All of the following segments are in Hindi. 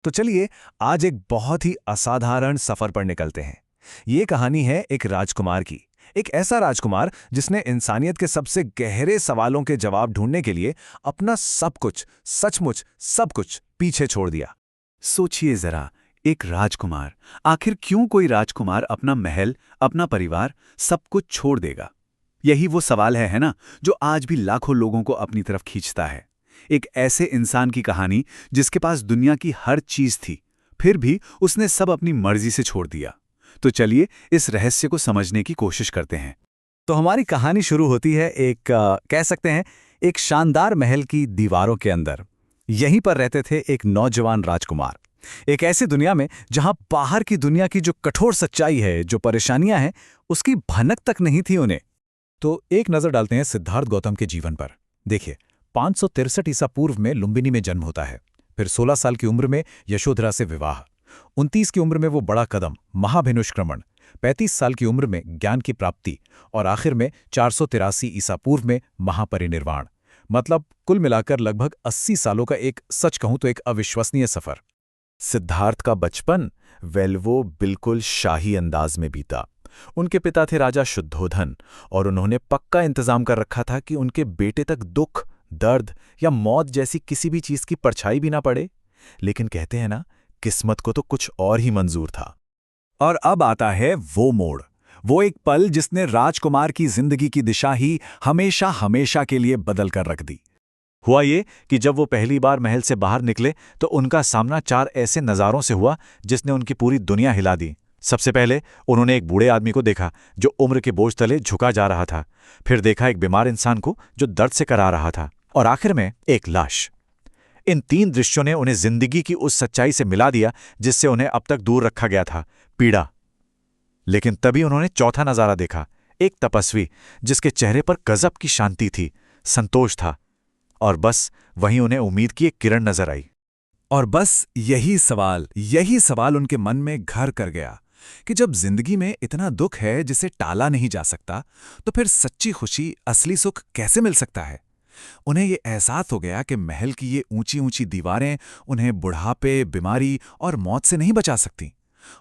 तो चलिए आज एक बहुत ही असाधारण सफर पर निकलते हैं। ये कहानी है एक राजकुमार की। एक ऐसा राजकुमार जिसने इंसानियत के सबसे गहरे सवालों के जवाब ढूंढने के लिए अपना सब कुछ, सचमुच सब कुछ पीछे छोड़ दिया। सोचिए जरा, एक राजकुमार। आखिर क्यों कोई राजकुमार अपना महल, अपना परिवार, सब कुछ छोड़ देगा? यही वो सवाल है ना, जो आज भी लाखों लोगों को अपनी तरफ खींचता है। एक ऐसे इंसान की कहानी जिसके पास दुनिया की हर चीज थी, फिर भी उसने सब अपनी मर्जी से छोड़ दिया। तो चलिए इस रहस्य को समझने की कोशिश करते हैं। तो हमारी कहानी शुरू होती है कह सकते हैं एक शानदार महल की दीवारों के अंदर। यहीं पर रहते थे एक नौजवान राजकुमार। एक ऐसी दुनिया में जहां बाहर की दुनिया की जो कठोर सच्चाई है, जो परेशानियां हैं, उसकी भनक तक नहीं थी उन्हें। तो एक नजर डालते हैं सिद्धार्थ गौतम के जीवन पर। देखिए, 563 ईसा पूर्व में लुम्बिनी में जन्म होता है। फिर 16 साल की उम्र में यशोधरा से विवाह। 29 की उम्र में वो बड़ा कदम, महाभिनुष्क्रमण। 35 साल की उम्र में ज्ञान की प्राप्ति। और आखिर में 483 ईसा पूर्व में महापरिनिर्वाण। मतलब कुल मिलाकर लगभग 80 सालों का एक, सच कहूं तो एक अविश्वसनीय सफर। सिद्धार्थ का बचपन वो बिल्कुल शाही अंदाज में बीता। उनके पिता थे राजा शुद्धोधन, और उन्होंने पक्का इंतजाम कर रखा था कि उनके बेटे तक दुख, दर्द या मौत जैसी किसी भी चीज की परछाई भी ना पड़े। लेकिन कहते हैं ना, किस्मत को तो कुछ और ही मंजूर था। और अब आता है वो मोड़, वो एक पल जिसने राजकुमार की जिंदगी की दिशा ही हमेशा हमेशा के लिए बदल कर रख दी। हुआ ये कि जब वो पहली बार महल से बाहर निकले तो उनका सामना 4 ऐसे नज़ारों से हुआ जिसने उनकी पूरी दुनिया हिला दी। सबसे पहले उन्होंने एक बूढ़े आदमी को देखा जो उम्र के बोझ तले झुका जा रहा था। फिर देखा एक बीमार इंसान को जो दर्द से करा रहा था, और आखिर में एक लाश। इन 3 दृश्यों ने उन्हें जिंदगी की उस सच्चाई से मिला दिया जिससे उन्हें अब तक दूर रखा गया था, पीड़ा। लेकिन तभी उन्होंने चौथा नजारा देखा, एक तपस्वी जिसके चेहरे पर गजब की शांति थी, संतोष था। और बस वहीं उन्हें उम्मीद की एक किरण नजर आई। और बस यही सवाल उनके मन में घर कर गया कि जब जिंदगी में इतना दुख है जिसे टाला नहीं जा सकता, तो फिर सच्ची खुशी, असली सुख कैसे मिल सकता है। उन्हें ये एहसास हो गया कि महल की ये ऊंची ऊंची दीवारें उन्हें बुढ़ापे, बीमारी और मौत से नहीं बचा सकती।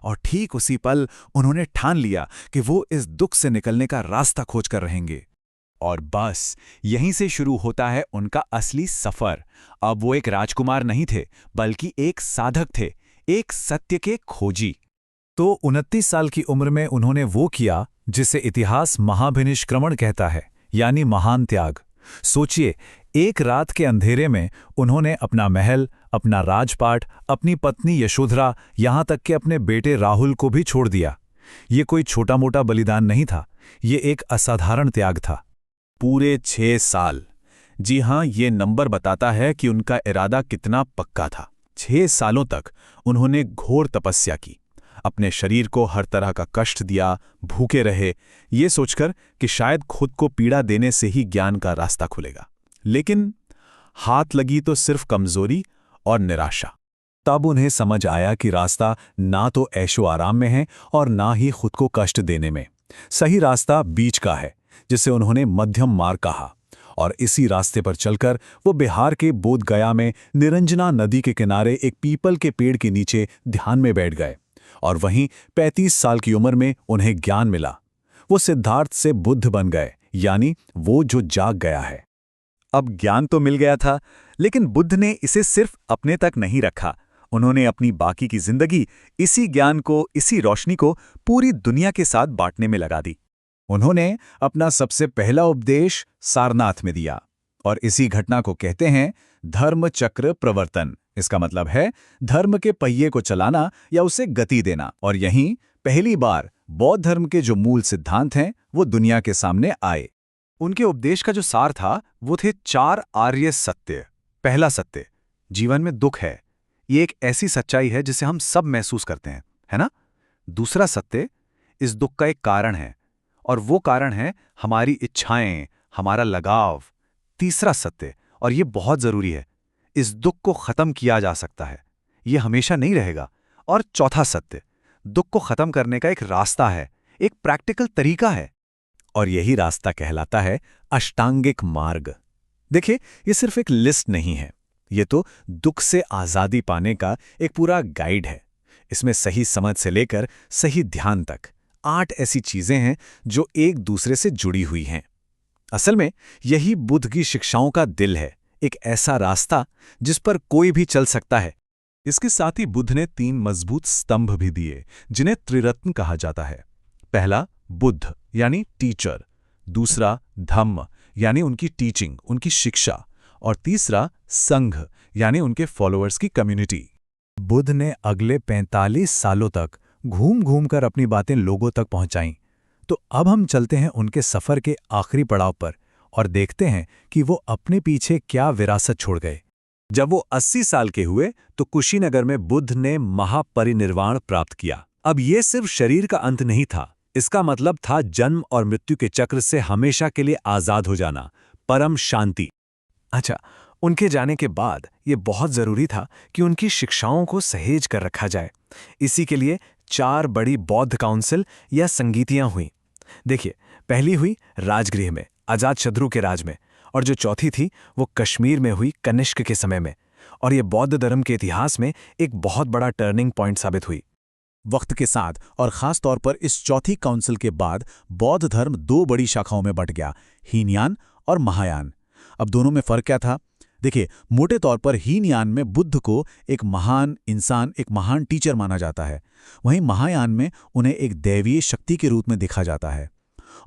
और ठीक उसी पल उन्होंने ठान लिया कि वो इस दुख से निकलने का रास्ता खोज कर रहेंगे। और बस यहीं से शुरू होता है उनका असली सफर। अब वो एक राजकुमार नहीं थे, बल्कि एक साधक थे, एक सत्य के खोजी। तो 29 साल की उम्र में उन्होंने वो किया जिसे इतिहास महाभिनिष्क्रमण कहता है, यानी महान त्याग। सोचिए, एक रात के अंधेरे में उन्होंने अपना महल, अपना राजपाट, अपनी पत्नी यशोधरा, यहां तक कि अपने बेटे राहुल को भी छोड़ दिया। ये कोई छोटा मोटा बलिदान नहीं था, ये एक असाधारण त्याग था। पूरे 6 साल। जी हां, ये नंबर बताता है कि उनका इरादा कितना पक्का था। 6 सालों तक उन्होंने घोर तपस्या की, अपने शरीर को हर तरह का कष्ट दिया, भूखे रहे, ये सोचकर कि शायद खुद को पीड़ा देने से ही ज्ञान का रास्ता खुलेगा। लेकिन हाथ लगी तो सिर्फ कमजोरी और निराशा। तब उन्हें समझ आया कि रास्ता ना तो ऐशो आराम में है और ना ही खुद को कष्ट देने में। सही रास्ता बीच का है, जिसे उन्होंने मध्यम मार्ग कहा। और इसी रास्ते पर चलकर वो बिहार के बोध गया में निरंजना नदी के किनारे एक पीपल के पेड़ के नीचे ध्यान में बैठ गए। और वहीं 35 साल की उम्र में उन्हें ज्ञान मिला। वो सिद्धार्थ से बुद्ध बन गए, यानी वो जो जाग गया है। अब ज्ञान तो मिल गया था, लेकिन बुद्ध ने इसे सिर्फ अपने तक नहीं रखा। उन्होंने अपनी बाकी की जिंदगी इसी ज्ञान को, इसी रोशनी को पूरी दुनिया के साथ बांटने में लगा दी। उन्होंने अपना सबसे पहला उपदेश सारनाथ में दिया, और इसी घटना को कहते हैं धर्म चक्र प्रवर्तन। इसका मतलब है धर्म के पहिए को चलाना या उसे गति देना। और यहीं पहली बार बौद्ध धर्म के जो मूल सिद्धांत हैं वो दुनिया के सामने आए। उनके उपदेश का जो सार था वो थे 4 आर्य सत्य। पहला सत्य, जीवन में दुख है, ये एक ऐसी सच्चाई है जिसे हम सब महसूस करते हैं, है ना। दूसरा सत्य, इस दुख का एक कारण है, और वो कारण है हमारी इच्छाएं, हमारा लगाव। तीसरा सत्य, और ये बहुत जरूरी है, इस दुख को खत्म किया जा सकता है, ये हमेशा नहीं रहेगा। और चौथा सत्य, दुख को खत्म करने का एक रास्ता है, एक प्रैक्टिकल तरीका है, और यही रास्ता कहलाता है अष्टांगिक मार्ग। देखिए, ये सिर्फ एक लिस्ट नहीं है, ये तो दुख से आज़ादी पाने का एक पूरा गाइड है। इसमें सही समझ से लेकर सही ध्यान तक 8 ऐसी चीजें हैं जो एक दूसरे से जुड़ी हुई हैं। असल में यही बुद्ध की शिक्षाओं का दिल है, एक ऐसा रास्ता जिस पर कोई भी चल सकता है। इसके साथ ही बुद्ध ने 3 मजबूत स्तंभ भी दिए, जिन्हें त्रिरत्न कहा जाता है। पहला बुद्ध यानी टीचर, दूसरा धम्म यानी उनकी टीचिंग, उनकी शिक्षा, और तीसरा संघ यानी उनके फॉलोअर्स की कम्युनिटी। बुद्ध ने अगले 45 सालों तक घूम घूम कर अपनी बातें लोगों तक पहुंचाईं। तो अब हम चलते हैं उनके सफर के आखिरी पड़ाव पर और देखते हैं कि वो अपने पीछे क्या विरासत छोड़ गए। जब वो 80 साल के हुए तो कुशीनगर में बुद्ध ने महापरिनिर्वाण प्राप्त किया। अब ये सिर्फ शरीर का अंत नहीं था, इसका मतलब था जन्म और मृत्यु के चक्र से हमेशा के लिए आजाद हो जाना, परम शांति। अच्छा, उनके जाने के बाद ये बहुत जरूरी था कि उनकी शिक्षाओं को सहेज कर रखा जाए। इसी के लिए 4 बड़ी बौद्ध काउंसिल या संगीतियां हुई। देखिए, पहली हुई राजगृह में, अजातशत्रु के राज में, और जो चौथी थी वो कश्मीर में हुई कनिष्क के समय में। और ये बौद्ध धर्म के इतिहास में एक बहुत बड़ा टर्निंग पॉइंट साबित हुई। वक्त के साथ और खास तौर पर इस चौथी काउंसिल के बाद बौद्ध धर्म 2 बड़ी शाखाओं में बंट गया, हीनयान और महायान। अब दोनों में फर्क क्या था? देखिए, मोटे तौर पर हीनयान में बुद्ध को एक महान इंसान, एक महान टीचर माना जाता है। वहीं महायान में उन्हें एक दैवीय शक्ति के रूप में देखा जाता है।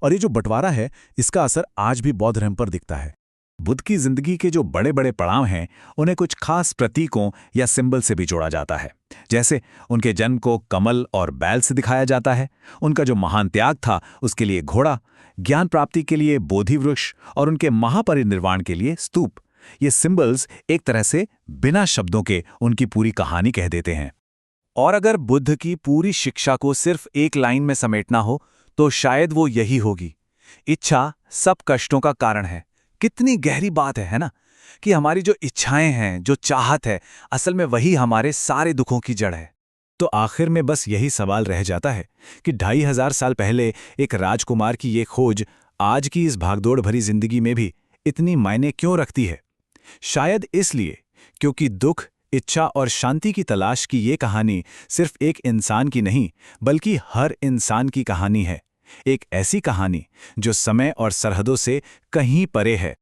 और ये जो बंटवारा है, इसका असर आज भी बौद्ध धर्म पर दिखता है। बुद्ध की जिंदगी के जो बड़े बड़े पड़ाव हैं, उन्हें कुछ खास प्रतीकों या सिंबल से भी जोड़ा जाता है। जैसे उनके जन्म को कमल और बैल से दिखाया जाता है, उनका जो महान त्याग था उसके लिए घोड़ा, ज्ञान प्राप्ति के लिए बोधि वृक्ष, और उनके महापरिनिर्वाण के लिए स्तूप। ये सिंबल्स एक तरह से बिना शब्दों के उनकी पूरी कहानी कह देते हैं। और अगर बुद्ध की पूरी शिक्षा को सिर्फ एक लाइन में समेटना हो तो शायद वो यही होगी, इच्छा सब कष्टों का कारण है। कितनी गहरी बात है ना? कि हमारी जो इच्छाएं हैं, जो चाहत है, असल में वही हमारे सारे दुखों की जड़ है। तो आखिर में बस यही सवाल रह जाता है कि 2500 साल पहले एक राजकुमार की ये खोज आज की इस भागदौड़ भरी जिंदगी में भी इतनी मायने क्यों रखती है? शायद इसलिए क्योंकि दुख, इच्छा और शांति की तलाश की ये कहानी सिर्फ एक इंसान की नहीं, बल्कि हर इंसान की कहानी है। एक ऐसी कहानी जो समय और सरहदों से कहीं परे है,